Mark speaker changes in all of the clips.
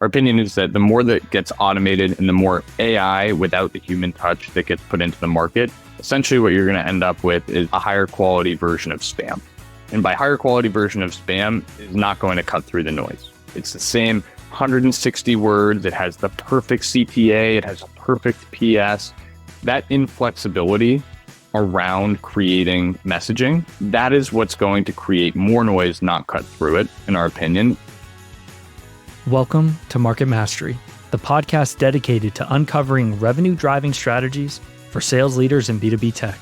Speaker 1: Our opinion is that the more that gets automated and the more AI without the human touch that gets put into the market, essentially what you're going to end up with is a higher quality version of spam. And by higher quality version of spam is not going to cut through the noise. It's the same 160 words. It has the perfect CTA. It has a perfect PS. That inflexibility around creating messaging, that is what's going to create more noise, not cut through it, in our opinion.
Speaker 2: Welcome to Market Mastery, the podcast dedicated to uncovering revenue-driving strategies for sales leaders in B2B tech.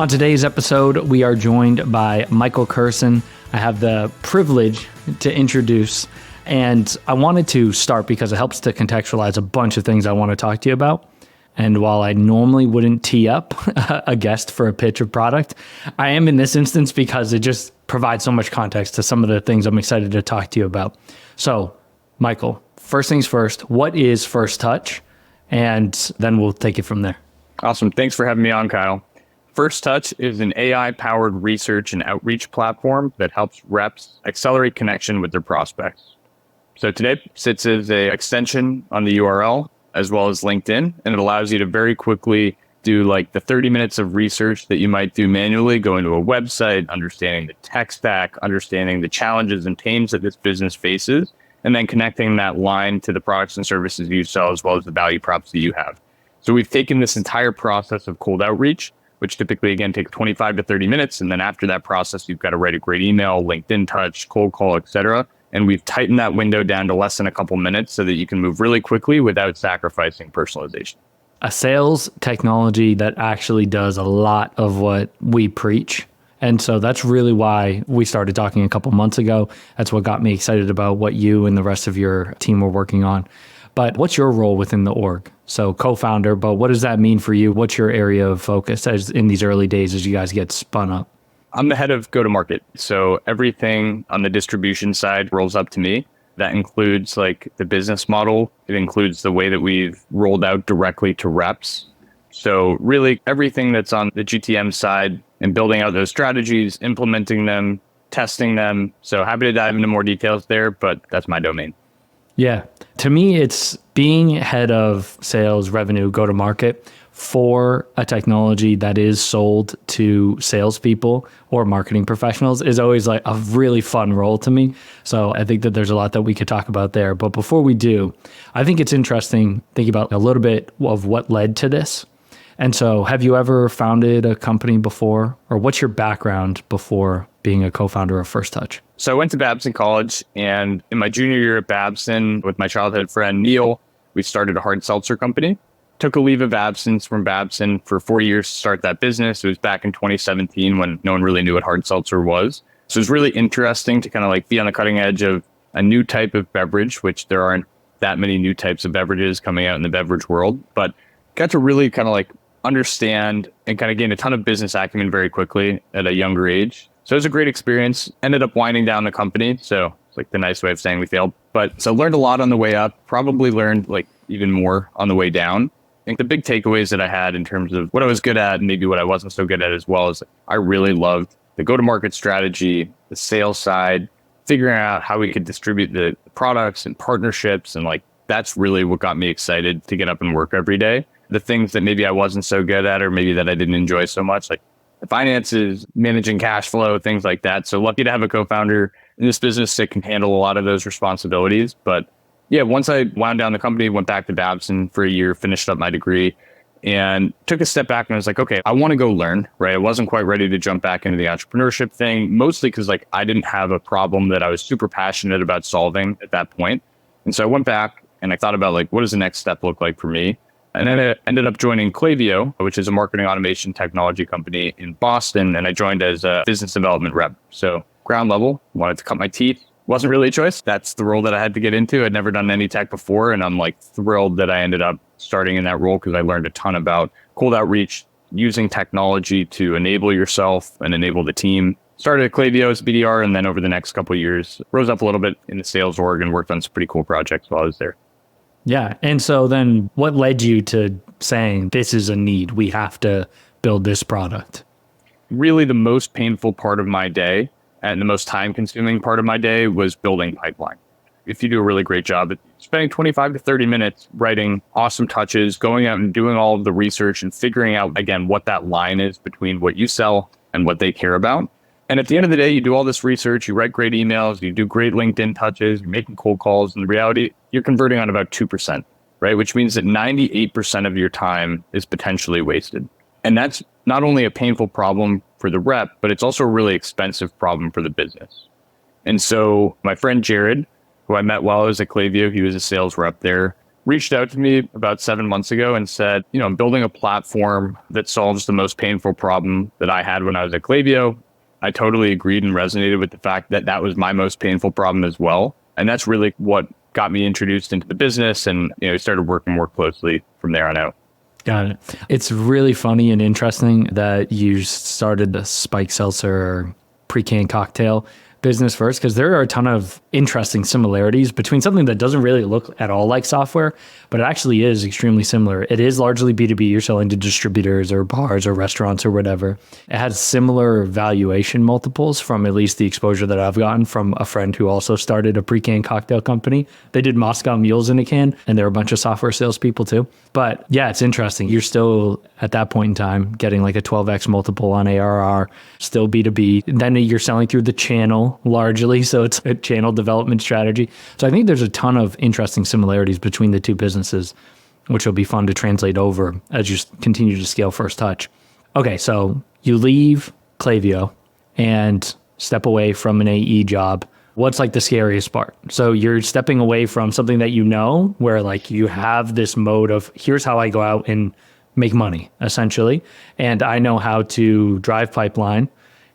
Speaker 2: On today's episode, we are joined by Michael Kurson. I have the privilege to introduce, and I wanted to start because it helps to contextualize a bunch of things I want to talk to you about. And while I normally wouldn't tee up a guest for a pitch of product, I am in this instance because it just provides so much context to some of the things I'm excited to talk to you about. So, Michael, first things first, what is First Touch? And then we'll take it from there.
Speaker 1: Awesome. Thanks for having me on, Kyle. First Touch is an AI-powered research and outreach platform that helps reps accelerate connection with their prospects. So today it sits as an extension on the URL, as well as LinkedIn, and it allows you to very quickly do like the 30 minutes of research that you might do manually, going to a website, understanding the tech stack, understanding the challenges and pains that this business faces, and then connecting that line to the products and services you sell, as well as the value props that you have. So we've taken this entire process of cold outreach, which typically, again, takes 25 to 30 minutes. And then after that process, you've got to write a great email, LinkedIn touch, cold call, et cetera. And we've tightened that window down to less than a couple minutes so that you can move really quickly without sacrificing personalization.
Speaker 2: A sales technology that actually does a lot of what we preach. And so that's really why we started talking a couple months ago. That's what got me excited about what you and the rest of your team were working on. But what's your role within the org? So co-founder, but what does that mean for you? What's your area of focus as in these early days as you guys get spun up?
Speaker 1: I'm the head of go-to-market. So everything on the distribution side rolls up to me. That includes like the business model. It includes the way that we've rolled out directly to reps. So really everything that's on the GTM side and building out those strategies, implementing them, testing them. So happy to dive into more details there, but that's my domain.
Speaker 2: Yeah. To me, it's being head of sales, revenue, go-to-market for a technology that is sold to salespeople or marketing professionals is always like a really fun role to me. So I think that there's a lot that we could talk about there. But before we do, I think it's interesting thinking about a little bit of what led to this. And so have you ever founded a company before, or what's your background before being a co-founder of First Touch?
Speaker 1: So I went to Babson College, and in my junior year at Babson with my childhood friend Neil, we started a hard seltzer company. Took a leave of absence from Babson for 4 years to start that business. It was back in 2017 when no one really knew what hard seltzer was. So it was really interesting to kind of like be on the cutting edge of a new type of beverage, which there aren't that many new types of beverages coming out in the beverage world, but got to really kind of like understand and kind of gain a ton of business acumen very quickly at a younger age. So it was a great experience. Ended up winding down the company. So it's like the nice way of saying we failed. But so learned a lot on the way up, probably learned like even more on the way down. I think the big takeaways that I had in terms of what I was good at and maybe what I wasn't so good at as well is I really loved the go-to-market strategy, the sales side, figuring out how we could distribute the products and partnerships. And like, that's really what got me excited to get up and work every day. The things that maybe I wasn't so good at, or maybe that I didn't enjoy so much, like the finances, managing cash flow, things like that. So lucky to have a co-founder in this business that can handle a lot of those responsibilities. But yeah, once I wound down the company, went back to Babson for a year, finished up my degree, and took a step back and I was like, okay, I want to go learn, right? I wasn't quite ready to jump back into the entrepreneurship thing, mostly because like I didn't have a problem that I was super passionate about solving at that point. And so I went back and I thought about like, what does the next step look like for me? And then I ended up joining Klaviyo, which is a marketing automation technology company in Boston. And I joined as a business development rep. So ground level, wanted to cut my teeth. Wasn't really a choice. That's the role that I had to get into. I'd never done any tech before. And I'm like thrilled that I ended up starting in that role because I learned a ton about cold outreach, using technology to enable yourself and enable the team. Started at Klaviyo as BDR, and then over the next couple of years, rose up a little bit in the sales org and worked on some pretty cool projects while I was there.
Speaker 2: Yeah. And so then what led you to saying this is a need? We have to build this product.
Speaker 1: Really the most painful part of my day and the most time consuming part of my day was building pipeline. if you do a really great job, spending 25 to 30 minutes writing awesome touches, going out and doing all of the research and figuring out, again, what that line is between what you sell and what they care about. And at the end of the day, you do all this research, you write great emails, you do great LinkedIn touches, you're making cold calls. And the reality, you're converting on about 2%, right? Which means that 98% of your time is potentially wasted. And that's not only a painful problem for the rep, but it's also a really expensive problem for the business. And so my friend Jared, who I met while I was at Klaviyo, he was a sales rep there, reached out to me about 7 months ago and said, I'm building a platform that solves the most painful problem that I had when I was at Klaviyo. I totally agreed and resonated with the fact that that was my most painful problem as well. And that's really what got me introduced into the business and started working more closely from there on out.
Speaker 2: Got it. It's really funny and interesting that you started the spike seltzer pre-canned cocktail business first, because there are a ton of interesting similarities between something that doesn't really look at all like software, but it actually is extremely similar. It is largely B2B. You're selling to distributors or bars or restaurants or whatever. It has similar valuation multiples from at least the exposure that I've gotten from a friend who also started a pre-canned cocktail company. They did Moscow Mules in a can, and they're a bunch of software salespeople too. But yeah, it's interesting. You're still at that point in time getting like a 12x multiple on ARR, still B2B. Then you're selling through the channel largely. So it's a channel development strategy. So I think there's a ton of interesting similarities between the two businesses, which will be fun to translate over as you continue to scale First Touch. Okay, so you leave Klaviyo and step away from an AE job. What's like the scariest part? So you're stepping away from something that where like you have this mode of here's how I go out and make money essentially. And I know how to drive pipeline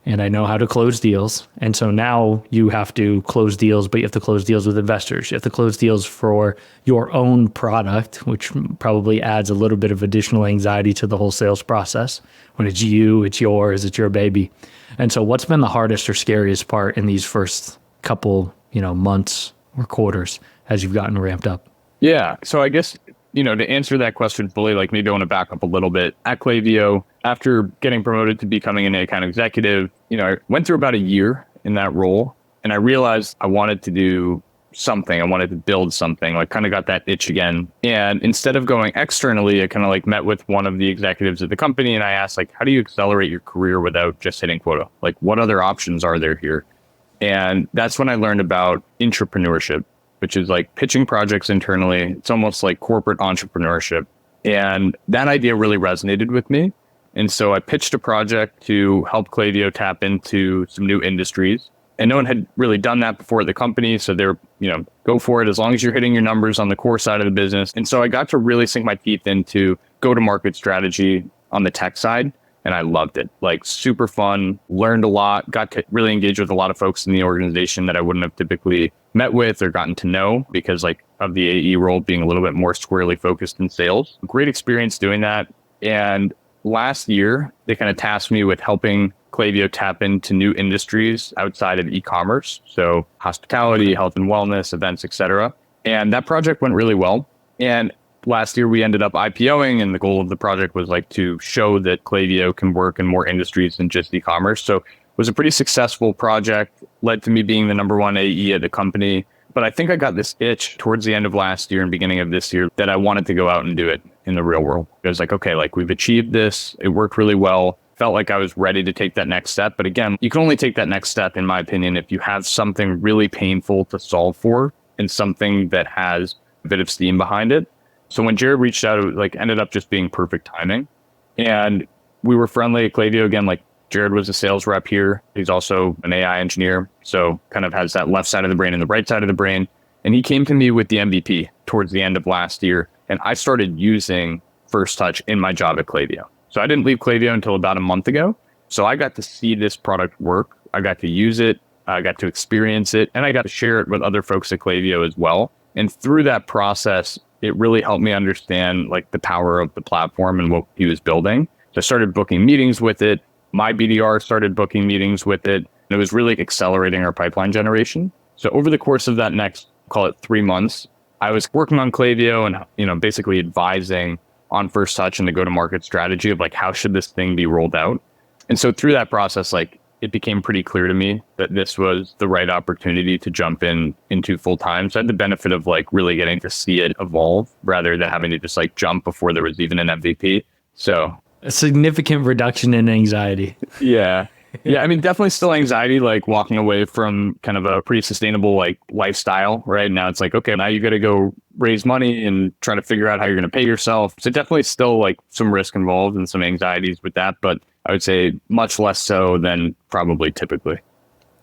Speaker 2: and I know how to close deals. And so now you have to close deals, but you have to close deals with investors. You have to close deals for your own product, which probably adds a little bit of additional anxiety to the whole sales process. When it's you, it's yours, it's your baby. And so what's been the hardest or scariest part in these first couple, months or quarters as you've gotten ramped up?
Speaker 1: Yeah. So I guess, to answer that question fully, like maybe I want to back up a little bit. At Klaviyo, after getting promoted to becoming an account executive, I went through about a year in that role and I realized I wanted to do something. I wanted to build something, like kind of got that itch again. And instead of going externally, I kind of like met with one of the executives at the company and I asked like, how do you accelerate your career without just hitting quota? Like what other options are there here? And that's when I learned about entrepreneurship, which is like pitching projects internally. It's almost like corporate entrepreneurship. And that idea really resonated with me. And so I pitched a project to help Klaviyo tap into some new industries. And no one had really done that before at the company. So they're, go for it as long as you're hitting your numbers on the core side of the business. And so I got to really sink my teeth into go-to-market strategy on the tech side. And I loved it. Like super fun, learned a lot, got to really engage with a lot of folks in the organization that I wouldn't have typically met with or gotten to know because like of the AE role being a little bit more squarely focused in sales. Great experience doing that. And last year, they kind of tasked me with helping Klaviyo tap into new industries outside of e-commerce. So hospitality, health and wellness, events, etc. And that project went really well. And last year, we ended up IPOing, and the goal of the project was like to show that Klaviyo can work in more industries than just e-commerce. So it was a pretty successful project, led to me being the number one AE at the company. But I think I got this itch towards the end of last year and beginning of this year that I wanted to go out and do it in the real world. I was like, okay, like we've achieved this. It worked really well. Felt like I was ready to take that next step. But again, you can only take that next step, in my opinion, if you have something really painful to solve for and something that has a bit of steam behind it. So when Jared reached out, it like ended up just being perfect timing. And we were friendly at Klaviyo. Again, like Jared was a sales rep here. He's also an AI engineer. So kind of has that left side of the brain and the right side of the brain. And he came to me with the MVP towards the end of last year. And I started using First Touch in my job at Klaviyo. So I didn't leave Klaviyo until about a month ago. So I got to see this product work. I got to use it. I got to experience it. And I got to share it with other folks at Klaviyo as well. And through that process, it really helped me understand like the power of the platform and what he was building. So I started booking meetings with it. My BDR started booking meetings with it. And it was really accelerating our pipeline generation. So over the course of that next, call it 3 months, I was working on Klaviyo and, basically advising on First Touch and the go-to-market strategy of like, how should this thing be rolled out? And so through that process, like it became pretty clear to me that this was the right opportunity to jump into full time. So I had the benefit of like really getting to see it evolve rather than having to just like jump before there was even an MVP. So
Speaker 2: A significant reduction in anxiety.
Speaker 1: yeah. Yeah, I mean, definitely still anxiety, like walking away from kind of a pretty sustainable like lifestyle, right? Now it's like, okay, now you got to go raise money and try to figure out how you're going to pay yourself. So definitely still like some risk involved and some anxieties with that, but I would say much less so than probably typically.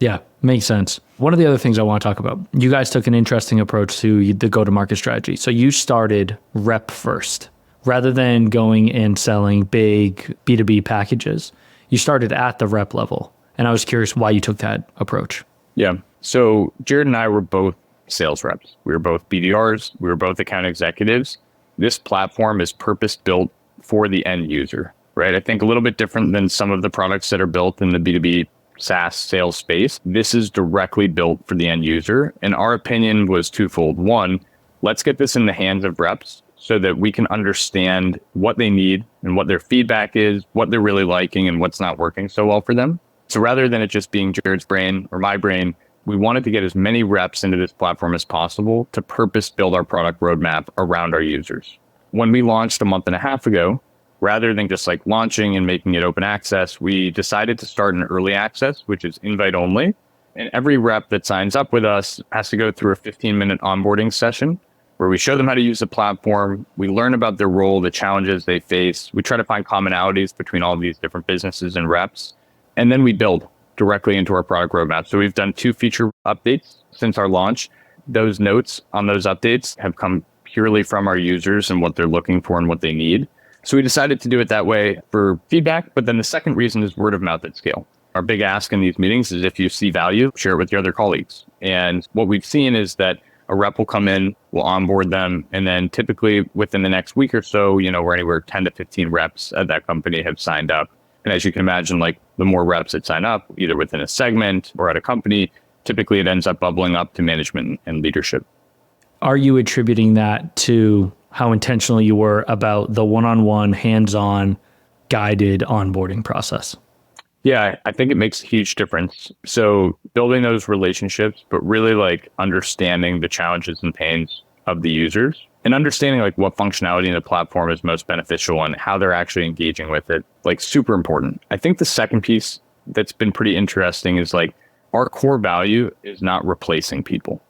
Speaker 2: Yeah, makes sense. One of the other things I want to talk about, you guys took an interesting approach to the go-to-market strategy. So you started rep first. Rather than going and selling big B2B packages, you started at the rep level. And I was curious why you took that approach.
Speaker 1: Yeah. So Jared and I were both sales reps. We were both BDRs. We were both account executives. This platform is purpose built for the end user, right? I think a little bit different than some of the products that are built in the B2B SaaS sales space. This is directly built for the end user. And our opinion was twofold. One, let's get this in the hands of reps so that we can understand what they need and what their feedback is, what they're really liking and what's not working so well for them. So rather than it just being Jared's brain or my brain, we wanted to get as many reps into this platform as possible to purpose build our product roadmap around our users. When we launched a month and a half ago, rather than just like launching and making it open access, we decided to start an early access, which is invite only. And every rep that signs up with us has to go through a 15-minute onboarding session where we show them how to use the platform. We learn about their role, the challenges they face. We try to find commonalities between all of these different businesses and reps. And then we build directly into our product roadmap. So we've done 2 feature updates since our launch. Those notes on those updates have come purely from our users and what they're looking for and what they need. So we decided to do it that way for feedback. But then the second reason is word of mouth at scale. Our big ask in these meetings is if you see value, share it with your other colleagues. And what we've seen is that a rep will come in, we'll onboard them, and then typically within the next week or so, we're anywhere 10 to 15 reps at that company have signed up. And as you can imagine, like the more reps that sign up, either within a segment or at a company, typically it ends up bubbling up to management and leadership.
Speaker 2: Are you attributing that to how intentional you were about the one-on-one, hands-on, guided onboarding process?
Speaker 1: Yeah, I think it makes a huge difference. So building those relationships, but really like understanding the challenges and pains of the users and understanding like what functionality in the platform is most beneficial and how they're actually engaging with it, like super important. I think the second piece that's been pretty interesting is like our core value is not replacing people.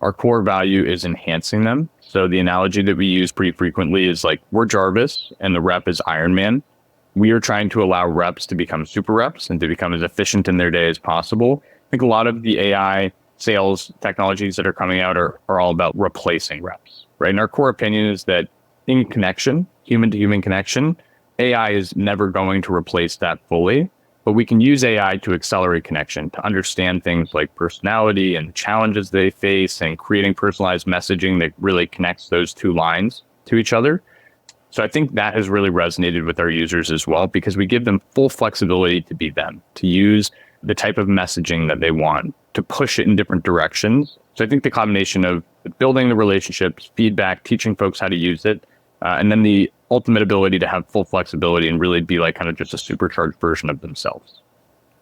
Speaker 1: Our core value is enhancing them. So the analogy that we use pretty frequently is like we're Jarvis and the rep is Iron Man. We are trying to allow reps to become super reps and to become as efficient in their day as possible. I think a lot of the AI sales technologies that are coming out are all about replacing reps, right? And our core opinion is that in connection, human to human connection, AI is never going to replace that fully, but we can use AI to accelerate connection, to understand things like personality and challenges they face and creating personalized messaging that really connects those two lines to each other. So I think that has really resonated with our users as well, because we give them full flexibility to be them, to use the type of messaging that they want, to push it in different directions. So I think the combination of building the relationships, feedback, teaching folks how to use it, and then the ultimate ability to have full flexibility and really be like kind of just a supercharged version of themselves.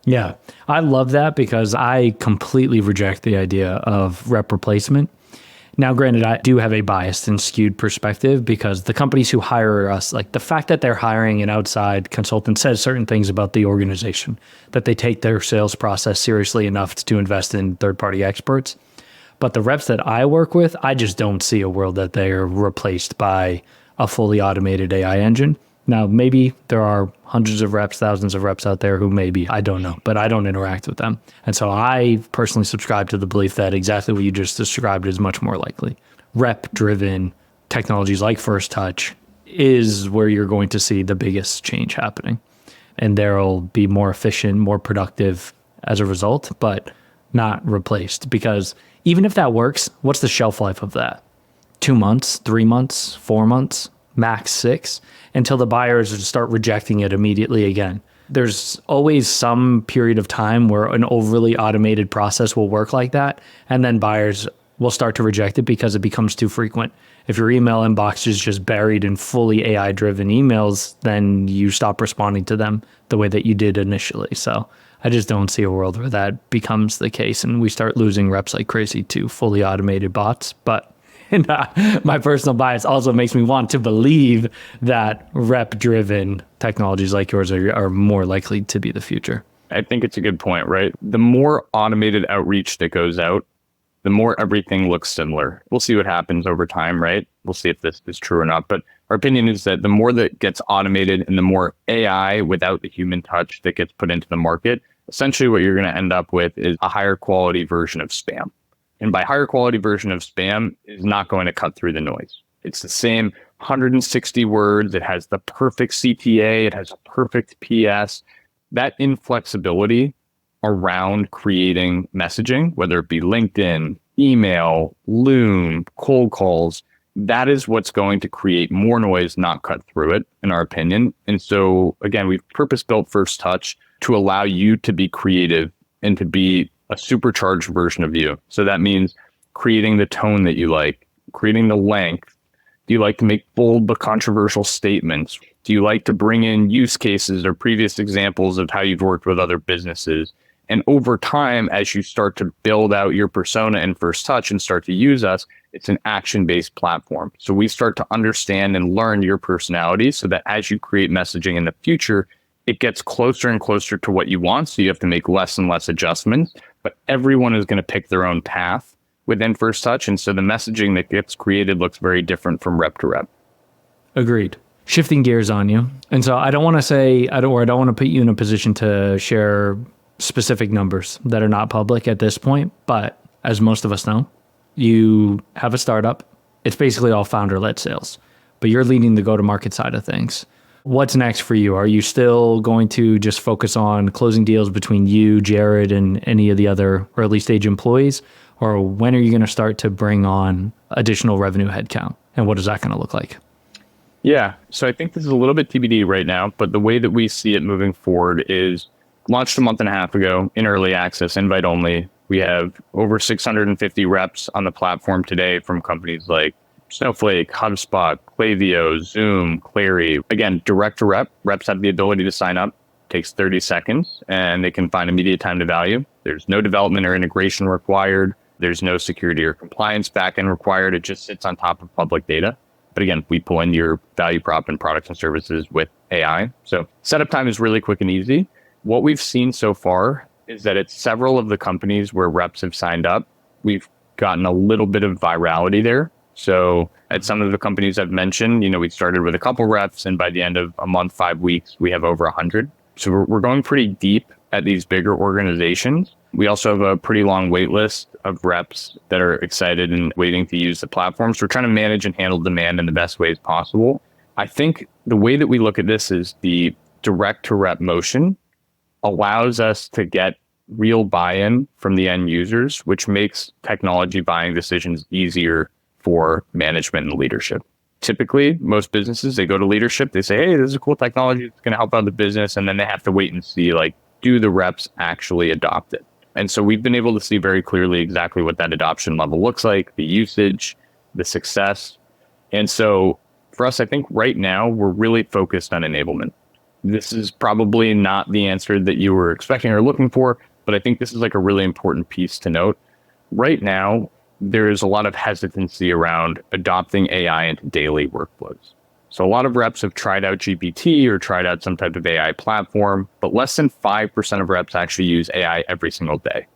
Speaker 2: Yeah, I love that because I completely reject the idea of rep replacement. Now, granted, I do have a biased and skewed perspective because the companies who hire us, like the fact that they're hiring an outside consultant says certain things about the organization, that they take their sales process seriously enough to invest in third-party experts. But the reps that I work with, I just don't see a world that they are replaced by a fully automated AI engine. Now, maybe there are hundreds of reps, thousands of reps out there who maybe, I don't know, but I don't interact with them. And so I personally subscribe to the belief that exactly what you just described is much more likely. Rep-driven technologies like First Touch is where you're going to see the biggest change happening. And they'll be more efficient, more productive as a result, but not replaced. Because even if that works, what's the shelf life of that? 2 months, 3 months, 4 months, max 6, until the buyers start rejecting it immediately again. There's always some period of time where an overly automated process will work like that, and then buyers will start to reject it because it becomes too frequent. If your email inbox is just buried in fully AI-driven emails, then you stop responding to them the way that you did initially. So I just don't see a world where that becomes the case and we start losing reps like crazy to fully automated bots. But my personal bias also makes me want to believe that rep-driven technologies like yours are more likely to be the future.
Speaker 1: I think it's a good point, right? The more automated outreach that goes out, the more everything looks similar. We'll see what happens over time, right? We'll see if this is true or not. But our opinion is that the more that gets automated and the more AI without the human touch that gets put into the market, essentially what you're going to end up with is a higher quality version of spam. And by higher quality version of spam is not going to cut through the noise. It's the same 160 words. It has the perfect CTA. It has a perfect PS. That inflexibility around creating messaging, whether it be LinkedIn, email, Loom, cold calls, that is what's going to create more noise, not cut through it, in our opinion. And so, again, we've purpose-built First Touch to allow you to be creative and to be a supercharged version of you. So that means creating the tone that you like, creating the length. Do you like to make bold but controversial statements? Do you like to bring in use cases or previous examples of how you've worked with other businesses? And over time, as you start to build out your persona in First Touch and start to use us, it's an action-based platform. So we start to understand and learn your personality so that as you create messaging in the future, it gets closer and closer to what you want. So you have to make less and less adjustments, but everyone is going to pick their own path within First Touch. And so the messaging that gets created looks very different from rep to rep.
Speaker 2: Agreed. Shifting gears on you. And so I don't want to put you in a position to share specific numbers that are not public at this point. But as most of us know, you have a startup. It's basically all founder-led sales, but you're leading the go-to-market side of things. What's next for you? Are you still going to just focus on closing deals between you, Jared, and any of the other early stage employees? Or when are you going to start to bring on additional revenue headcount? And what is that going to look like?
Speaker 1: Yeah, so I think this is a little bit TBD right now, but the way that we see it moving forward is launched a month and a half ago in early access, invite only. We have over 650 reps on the platform today from companies like Snowflake, HubSpot, Klaviyo, Zoom, Clary. Again, direct to rep. Reps have the ability to sign up. Takes 30 seconds and they can find immediate time to value. There's no development or integration required. There's no security or compliance backend required. It just sits on top of public data. But again, we pull in your value prop and products and services with AI. So setup time is really quick and easy. What we've seen so far is that it's several of the companies where reps have signed up. We've gotten a little bit of virality there. So at some of the companies I've mentioned, we started with a couple reps, and by the end of a month, 5 weeks, we have over 100. So we're going pretty deep at these bigger organizations. We also have a pretty long wait list of reps that are excited and waiting to use the platform. So we're trying to manage and handle demand in the best ways possible. I think the way that we look at this is the direct to rep motion allows us to get real buy-in from the end users, which makes technology buying decisions easier for management and leadership. Typically, most businesses, they go to leadership, they say, hey, this is a cool technology, it's going to help out the business. And then they have to wait and see, do the reps actually adopt it? And so we've been able to see very clearly exactly what that adoption level looks like, the usage, the success. And so for us, I think right now, we're really focused on enablement. This is probably not the answer that you were expecting or looking for, but I think this is a really important piece to note. Right now, there is a lot of hesitancy around adopting AI into daily workflows. So a lot of reps have tried out GPT or tried out some type of AI platform, but less than 5% of reps actually use AI every single day.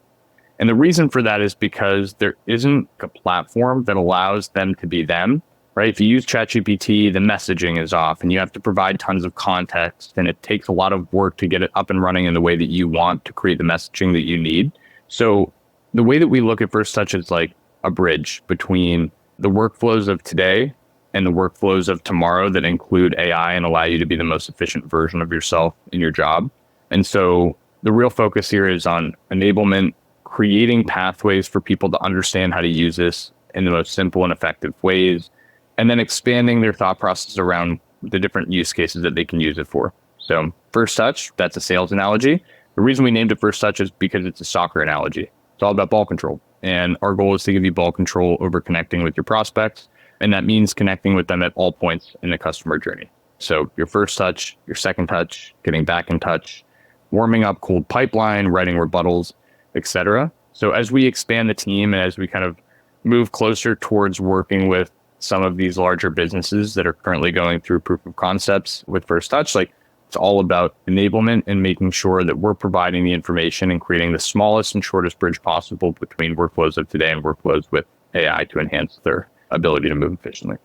Speaker 1: And the reason for that is because there isn't a platform that allows them to be them, right? If you use ChatGPT, the messaging is off and you have to provide tons of context, and it takes a lot of work to get it up and running in the way that you want to create the messaging that you need. So the way that we look at First Touch is like a bridge between the workflows of today and the workflows of tomorrow that include AI and allow you to be the most efficient version of yourself in your job. And so the real focus here is on enablement, creating pathways for people to understand how to use this in the most simple and effective ways, and then expanding their thought process around the different use cases that they can use it for. So First Touch, that's a sales analogy. The reason we named it First Touch is because it's a soccer analogy. It's all about ball control. And our goal is to give you ball control over connecting with your prospects. And that means connecting with them at all points in the customer journey. So your first touch, your second touch, getting back in touch, warming up cold pipeline, writing rebuttals, etc. So as we expand the team and as we kind of move closer towards working with some of these larger businesses that are currently going through proof of concepts with First Touch, like it's all about enablement and making sure that we're providing the information and creating the smallest and shortest bridge possible between workflows of today and workflows with AI to enhance their ability to move efficiently.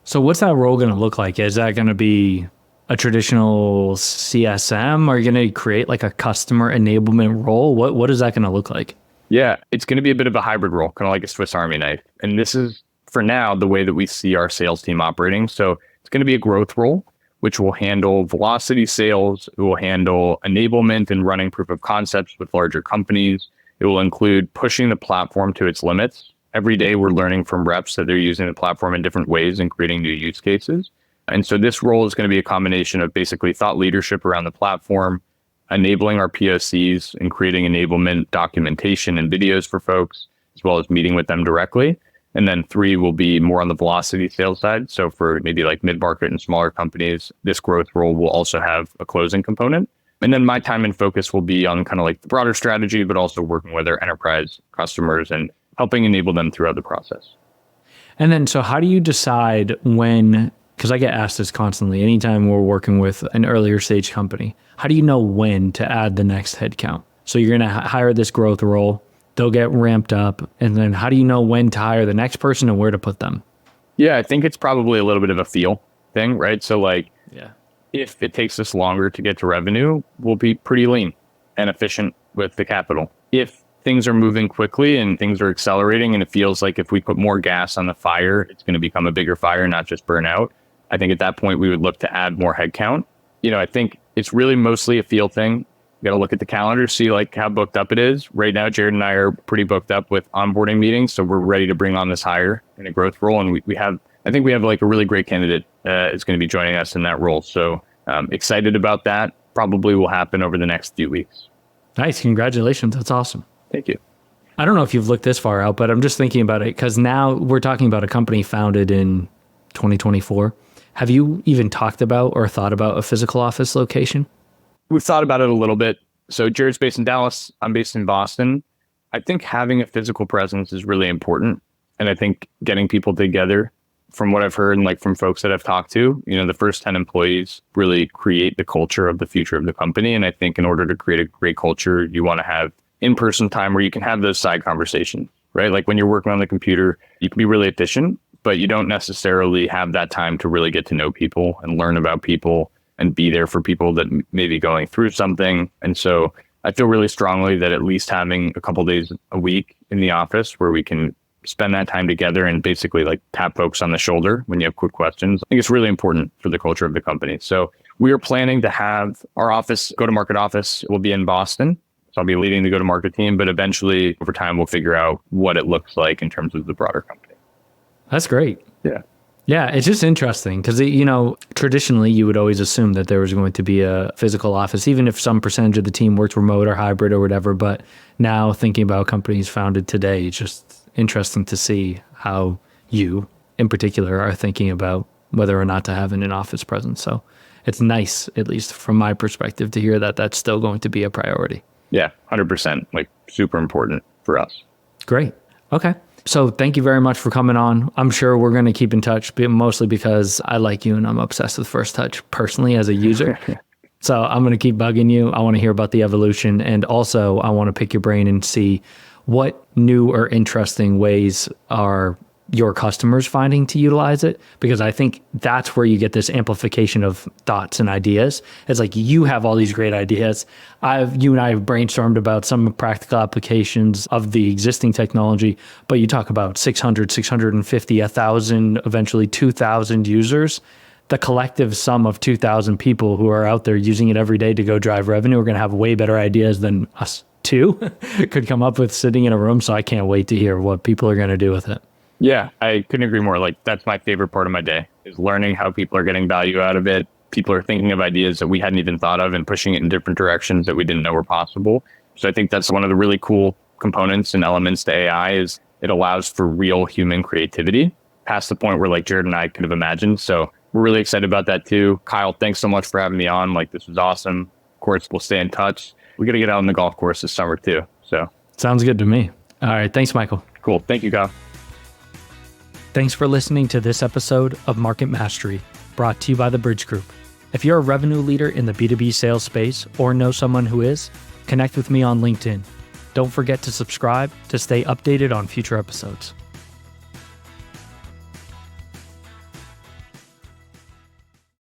Speaker 2: So what's that role going to look like? Is that going to be a traditional CSM? Are you going to create like a customer enablement role? What is that going to look like?
Speaker 1: Yeah, it's going to be a bit of a hybrid role, kind of like a Swiss Army knife. And this is, for now, the way that we see our sales team operating. So it's going to be a growth role, which will handle velocity sales. It will handle enablement and running proof of concepts with larger companies. It will include pushing the platform to its limits. Every day, we're learning from reps that they're using the platform in different ways and creating new use cases. And so this role is going to be a combination of basically thought leadership around the platform, enabling our POCs and creating enablement documentation and videos for folks, as well as meeting with them directly. And then 3 will be more on the velocity sales side. So for maybe like mid-market and smaller companies, this growth role will also have a closing component. And then my time and focus will be on kind of like the broader strategy, but also working with our enterprise customers and helping enable them throughout the process.
Speaker 2: And then, so how do you decide when, because I get asked this constantly, anytime we're working with an earlier stage company, how do you know when to add the next headcount? So you're going to hire this growth role, they'll get ramped up. And then how do you know when to hire the next person and where to put them?
Speaker 1: Yeah, I think it's probably a little bit of a feel thing, right? So like, if it takes us longer to get to revenue, we'll be pretty lean and efficient with the capital. If things are moving quickly and things are accelerating and it feels like if we put more gas on the fire, it's going to become a bigger fire, not just burn out. I think at that point, we would look to add more headcount. I think it's really mostly a feel thing. You got to look at the calendar, see like how booked up it is. Right now, Jared and I are pretty booked up with onboarding meetings. So we're ready to bring on this hire in a growth role. And I think we have like a really great candidate is going to be joining us in that role. So excited about that. Probably will happen over the next few weeks.
Speaker 2: Nice. Congratulations. That's awesome.
Speaker 1: Thank you.
Speaker 2: I don't know if you've looked this far out, but I'm just thinking about it because now we're talking about a company founded in 2024. Have you even talked about or thought about a physical office location?
Speaker 1: We've thought about it a little bit. So Jared's based in Dallas. I'm based in Boston. I think having a physical presence is really important. And I think getting people together, from what I've heard and like from folks that I've talked to, the first 10 employees really create the culture of the future of the company. And I think in order to create a great culture, you want to have in-person time where you can have those side conversations, right? Like when you're working on the computer, you can be really efficient, but you don't necessarily have that time to really get to know people and learn about people and be there for people that may be going through something. And so I feel really strongly that at least having a couple days a week in the office where we can spend that time together and basically like tap folks on the shoulder when you have quick questions, I think it's really important for the culture of the company. So we are planning to have our office, go-to-market office will be in Boston. So I'll be leading the go-to-market team, but eventually over time, we'll figure out what it looks like in terms of the broader company.
Speaker 2: That's great.
Speaker 1: Yeah.
Speaker 2: Yeah, it's just interesting because, traditionally you would always assume that there was going to be a physical office, even if some percentage of the team worked remote or hybrid or whatever. But now thinking about companies founded today, it's just interesting to see how you in particular are thinking about whether or not to have an office presence. So it's nice, at least from my perspective, to hear that that's still going to be a priority.
Speaker 1: Yeah, 100%, like super important for us.
Speaker 2: Great. Okay. So thank you very much for coming on. I'm sure we're going to keep in touch, mostly because I like you and I'm obsessed with First Touch personally as a user. So I'm going to keep bugging you. I want to hear about the evolution. And also I want to pick your brain and see what new or interesting ways are your customers finding to utilize it, because I think that's where you get this amplification of thoughts and ideas. It's like you have all these great ideas. You and I have brainstormed about some practical applications of the existing technology, but you talk about 600, 650, 1,000, eventually 2,000 users. The collective sum of 2,000 people who are out there using it every day to go drive revenue are going to have way better ideas than us two could come up with sitting in a room. So I can't wait to hear what people are going to do with it.
Speaker 1: Yeah, I couldn't agree more. Like that's my favorite part of my day is learning how people are getting value out of it. People are thinking of ideas that we hadn't even thought of and pushing it in different directions that we didn't know were possible. So I think that's one of the really cool components and elements to AI is it allows for real human creativity past the point where like Jared and I could have imagined. So we're really excited about that too. Kyle, thanks so much for having me on. Like this was awesome. course, we'll stay in touch. We got to get out on the golf course this summer too. So
Speaker 2: Sounds good to me. All right. Thanks, Michael.
Speaker 1: cool. Thank you, Kyle.
Speaker 2: Thanks for listening to this episode of Market Mastery, brought to you by the Bridge Group. If you're a revenue leader in the B2B sales space or know someone who is, connect with me on LinkedIn. Don't forget to subscribe to stay updated on future episodes.